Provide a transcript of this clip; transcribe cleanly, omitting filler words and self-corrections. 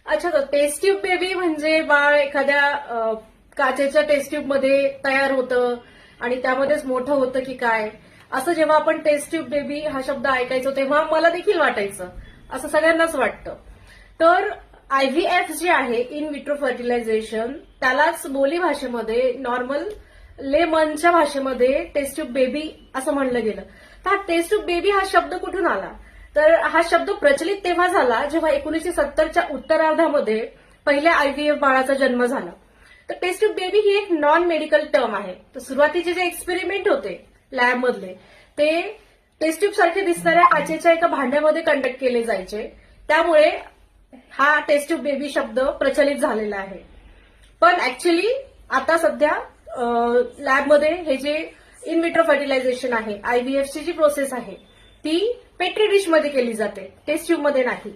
अच्छा, तर taste tube baby म्हणजे बाळ एखाद्या काचेच्या टेस्ट ट्यूब मध्ये तयार होतं आणि त्यामध्येच मोठं होतं की काय, असं जेव्हा आपण टेस्ट ट्यूब बेबी हा शब्द ऐकायचो तेव्हा मला देखील वाटायचं, असं सगळ्यांनाच वाटतं. तर आयव्हीएफ जे आहे, इन विट्रो फर्टिलायझेशन, त्यालाच बोली भाषेमध्ये, नॉर्मल लेमनच्या भाषेमध्ये टेस्ट ट्यूब बेबी असं म्हणलं गेलं. तर हा टेस्ट ट्यूब बेबी हा शब्द कुठून आला? तर हा शब्द प्रचलित तेव्हा झाला जेव्हा 1970च्या उत्तरार्धामध्ये पहिल्या आयव्हीएफ बाळाचा जन्म झाला. तर टेस्ट ट्यूब बेबी ही एक नॉन मेडिकल टर्म आहे. तर सुरुवातीचे जे एक्सपेरिमेंट होते लॅबमधले, ते टेस्ट ट्यूब सारखे दिसणाऱ्या काचेच्या एका भांड्यामध्ये कंडक्ट केले जायचे. त्यामुळे हा टेस्ट ट्यूब बेबी शब्द प्रचलित झालेला आहे. पण ऍक्च्युली आता सध्या लॅबमध्ये हे जे इन विट्रो फर्टिलायझेशन आहे, आयव्हीएफची जी प्रोसेस आहे, ती पेट्री डिश मध्ये केली जाते, टेस्ट ट्यूब मध्ये नाही.